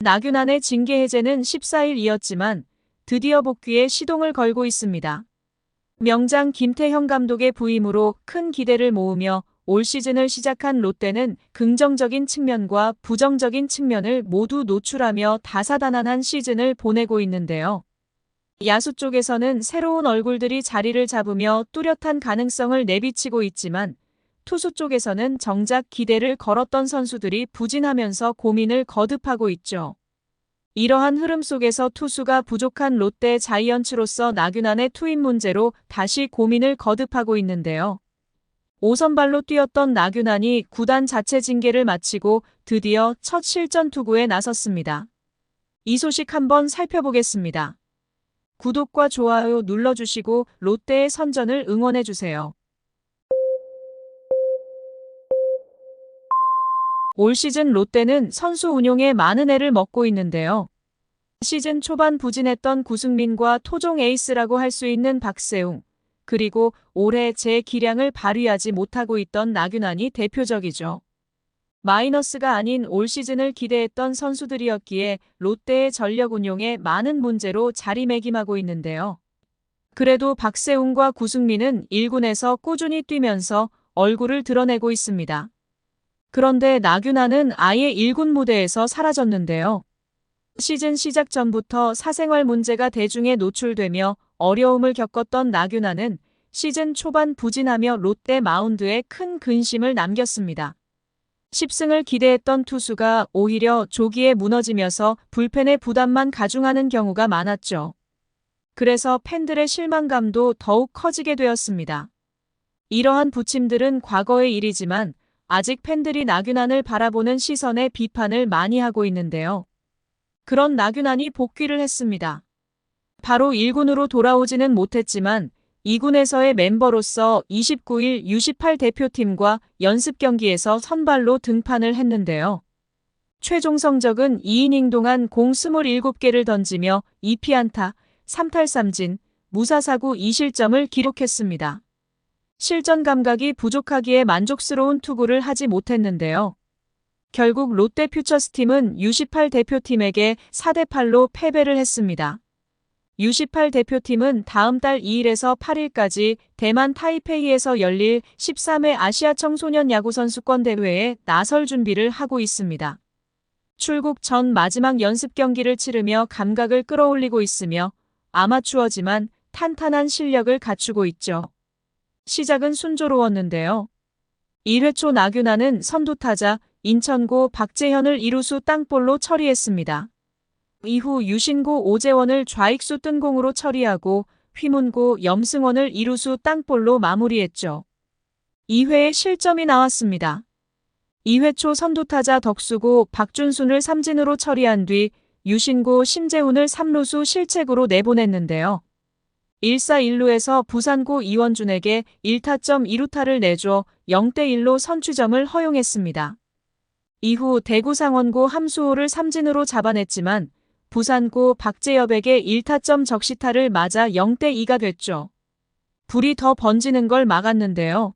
나균안의 징계 해제는 14일이었지만 드디어 복귀에 시동을 걸고 있습니다. 명장 김태형 감독의 부임으로 큰 기대를 모으며 올 시즌을 시작한 롯데는 긍정적인 측면과 부정적인 측면을 모두 노출하며 다사다난한 시즌을 보내고 있는데요. 야수 쪽에서는 새로운 얼굴들이 자리를 잡으며 뚜렷한 가능성을 내비치고 있지만 투수 쪽에서는 정작 기대를 걸었던 선수들이 부진하면서 고민을 거듭하고 있죠. 이러한 흐름 속에서 투수가 부족한 롯데 자이언츠로서 나균안의 투입 문제로 다시 고민을 거듭하고 있는데요. 5선발로 뛰었던 나균안이 구단 자체 징계를 마치고 드디어 첫 실전 투구에 나섰습니다. 이 소식 한번 살펴보겠습니다. 구독과 좋아요 눌러주시고 롯데의 선전을 응원해주세요. 올 시즌 롯데는 선수 운용에 많은 애를 먹고 있는데요. 시즌 초반 부진했던 구승민과 토종 에이스라고 할 수 있는 박세웅, 그리고 올해 제 기량을 발휘하지 못하고 있던 나균안이 대표적이죠. 마이너스가 아닌 올 시즌을 기대했던 선수들이었기에 롯데의 전력 운용에 많은 문제로 자리매김하고 있는데요. 그래도 박세웅과 구승민은 1군에서 꾸준히 뛰면서 얼굴을 드러내고 있습니다. 그런데 나균안은 아예 1군 무대에서 사라졌는데요. 시즌 시작 전부터 사생활 문제가 대중에 노출되며 어려움을 겪었던 나균안은 시즌 초반 부진하며 롯데 마운드에 큰 근심을 남겼습니다. 10승을 기대했던 투수가 오히려 조기에 무너지면서 불펜의 부담만 가중하는 경우가 많았죠. 그래서 팬들의 실망감도 더욱 커지게 되었습니다. 이러한 부침들은 과거의 일이지만 아직 팬들이 나균안을 바라보는 시선에 비판을 많이 하고 있는데요. 그런 나균안이 복귀를 했습니다. 바로 1군으로 돌아오지는 못했지만 2군에서의 멤버로서 29일 U18 대표팀과 연습 경기에서 선발로 등판을 했는데요. 최종 성적은 2이닝 동안 공 27개를 던지며 2피안타, 3탈3진, 무사사구 2실점을 기록했습니다. 실전 감각이 부족하기에 만족스러운 투구를 하지 못했는데요. 결국 롯데 퓨처스팀은 U18 대표팀에게 4대8로 패배를 했습니다. U18 대표팀은 다음 달 2일에서 8일까지 대만 타이페이에서 열릴 13회 아시아 청소년 야구 선수권 대회에 나설 준비를 하고 있습니다. 출국 전 마지막 연습 경기를 치르며 감각을 끌어올리고 있으며 아마추어지만 탄탄한 실력을 갖추고 있죠. 시작은 순조로웠는데요. 1회 초 나균안은 선두타자 인천고 박재현을 이루수 땅볼로 처리했습니다. 이후 유신고 오재원을 좌익수 뜬공으로 처리하고 휘문고 염승원을 이루수 땅볼로 마무리했죠. 2회에 실점이 나왔습니다. 2회 초 선두타자 덕수고 박준순을 삼진으로 처리한 뒤 유신고 심재훈을 3루수 실책으로 내보냈는데요. 1사1루에서 부산고 이원준에게 1타점 2루타를 내줘 0대1로 선취점을 허용했습니다. 이후 대구 상원고 함수호를 삼진으로 잡아냈지만 부산고 박재엽에게 1타점 적시타를 맞아 0대2가 됐죠. 불이 더 번지는 걸 막았는데요.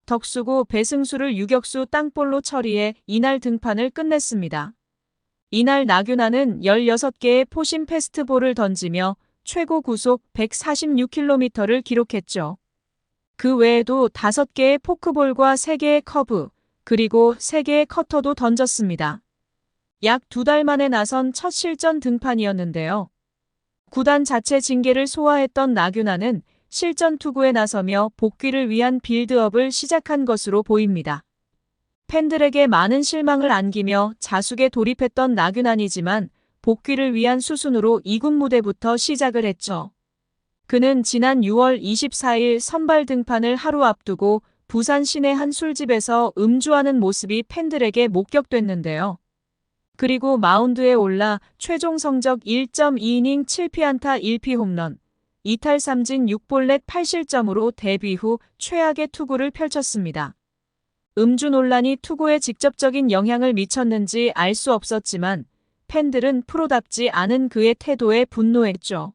덕수고 배승수를 유격수 땅볼로 처리해 이날 등판을 끝냈습니다. 이날 나균안은 16개의 포심 패스트볼을 던지며 최고 구속 146km를 기록했죠. 그 외에도 5개의 포크볼과 3개의 커브, 그리고 3개의 커터도 던졌습니다. 약 2달 만에 나선 첫 실전 등판이었는데요. 구단 자체 징계를 소화했던 나균안은 실전 투구에 나서며 복귀를 위한 빌드업을 시작한 것으로 보입니다. 팬들에게 많은 실망을 안기며 자숙에 돌입했던 나균안이지만 복귀를 위한 수순으로 2군 무대부터 시작을 했죠. 그는 지난 6월 24일 선발 등판을 하루 앞두고 부산 시내 한 술집에서 음주하는 모습이 팬들에게 목격됐는데요. 그리고 마운드에 올라 최종 성적 1.2이닝 7피안타 1피 홈런, 2탈3진 6볼넷 8실점으로 데뷔 후 최악의 투구를 펼쳤습니다. 음주 논란이 투구에 직접적인 영향을 미쳤는지 알 수 없었지만 팬들은 프로답지 않은 그의 태도에 분노했죠.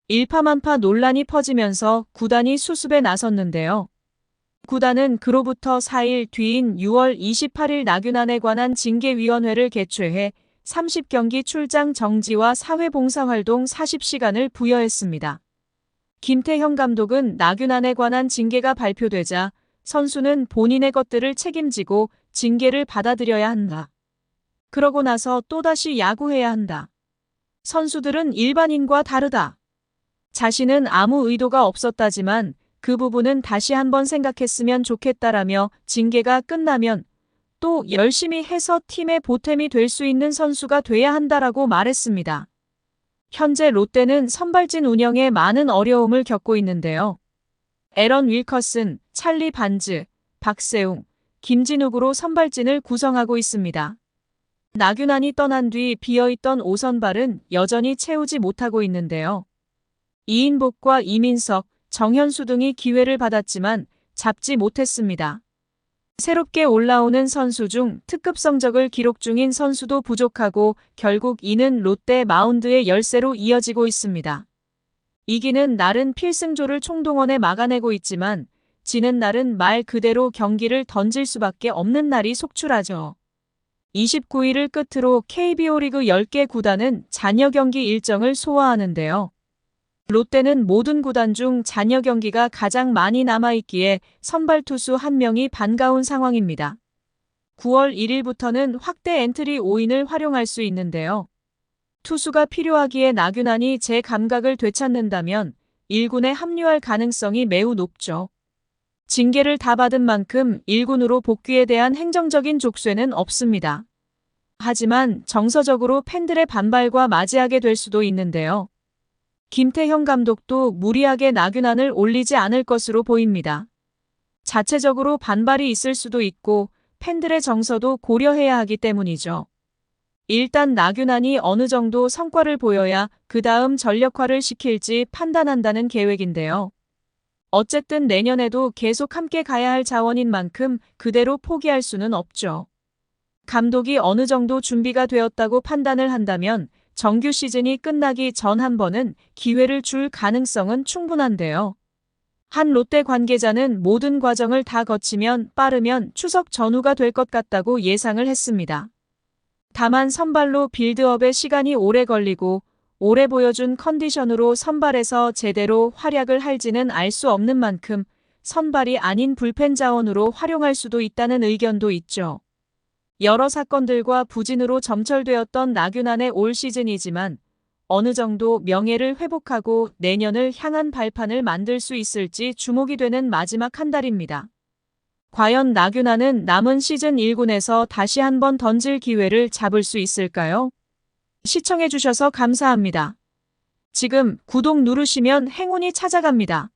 일파만파 논란이 퍼지면서 구단이 수습에 나섰는데요. 구단은 그로부터 4일 뒤인 6월 28일 나균안에 관한 징계위원회를 개최해 30경기 출장 정지와 사회봉사활동 40시간을 부여했습니다. 김태형 감독은 나균안에 관한 징계가 발표되자 선수는 본인의 것들을 책임지고 징계를 받아들여야 한다. 그러고 나서 또다시 야구해야 한다. 선수들은 일반인과 다르다. 자신은 아무 의도가 없었다지만 그 부분은 다시 한번 생각했으면 좋겠다라며 징계가 끝나면 또 열심히 해서 팀의 보탬이 될 수 있는 선수가 돼야 한다라고 말했습니다. 현재 롯데는 선발진 운영에 많은 어려움을 겪고 있는데요. 에런 윌커슨, 찰리 반즈, 박세웅, 김진욱으로 선발진을 구성하고 있습니다. 나균안이 떠난 뒤 비어있던 5선발은 여전히 채우지 못하고 있는데요. 이인복과 이민석, 정현수 등이 기회를 받았지만 잡지 못했습니다. 새롭게 올라오는 선수 중 특급 성적을 기록 중인 선수도 부족하고 결국 이는 롯데 마운드의 열세로 이어지고 있습니다. 이기는 날은 필승조를 총동원해 막아내고 있지만 지는 날은 말 그대로 경기를 던질 수밖에 없는 날이 속출하죠. 29일을 끝으로 KBO 리그 10개 구단은 잔여 경기 일정을 소화하는데요. 롯데는 모든 구단 중 잔여 경기가 가장 많이 남아있기에 선발 투수 1명이 반가운 상황입니다. 9월 1일부터는 확대 엔트리 5인을 활용할 수 있는데요. 투수가 필요하기에 나균안이 제 감각을 되찾는다면 1군에 합류할 가능성이 매우 높죠. 징계를 다 받은 만큼 1군으로 복귀에 대한 행정적인 족쇄는 없습니다. 하지만 정서적으로 팬들의 반발과 맞이하게 될 수도 있는데요. 김태형 감독도 무리하게 나균안을 올리지 않을 것으로 보입니다. 자체적으로 반발이 있을 수도 있고 팬들의 정서도 고려해야 하기 때문이죠. 일단 나균안이 어느 정도 성과를 보여야 그 다음 전력화를 시킬지 판단한다는 계획인데요. 어쨌든 내년에도 계속 함께 가야 할 자원인 만큼 그대로 포기할 수는 없죠. 감독이 어느 정도 준비가 되었다고 판단을 한다면 정규 시즌이 끝나기 전 한 번은 기회를 줄 가능성은 충분한데요. 한 롯데 관계자는 모든 과정을 다 거치면 빠르면 추석 전후가 될 것 같다고 예상을 했습니다. 다만 선발로 빌드업에 시간이 오래 걸리고 올해 보여준 컨디션으로 선발에서 제대로 활약을 할지는 알 수 없는 만큼 선발이 아닌 불펜 자원으로 활용할 수도 있다는 의견도 있죠. 여러 사건들과 부진으로 점철되었던 나균안의 올 시즌이지만 어느 정도 명예를 회복하고 내년을 향한 발판을 만들 수 있을지 주목이 되는 마지막 한 달입니다. 과연 나균안은 남은 시즌 1군에서 다시 한번 던질 기회를 잡을 수 있을까요? 시청해주셔서 감사합니다. 지금 구독 누르시면 행운이 찾아갑니다.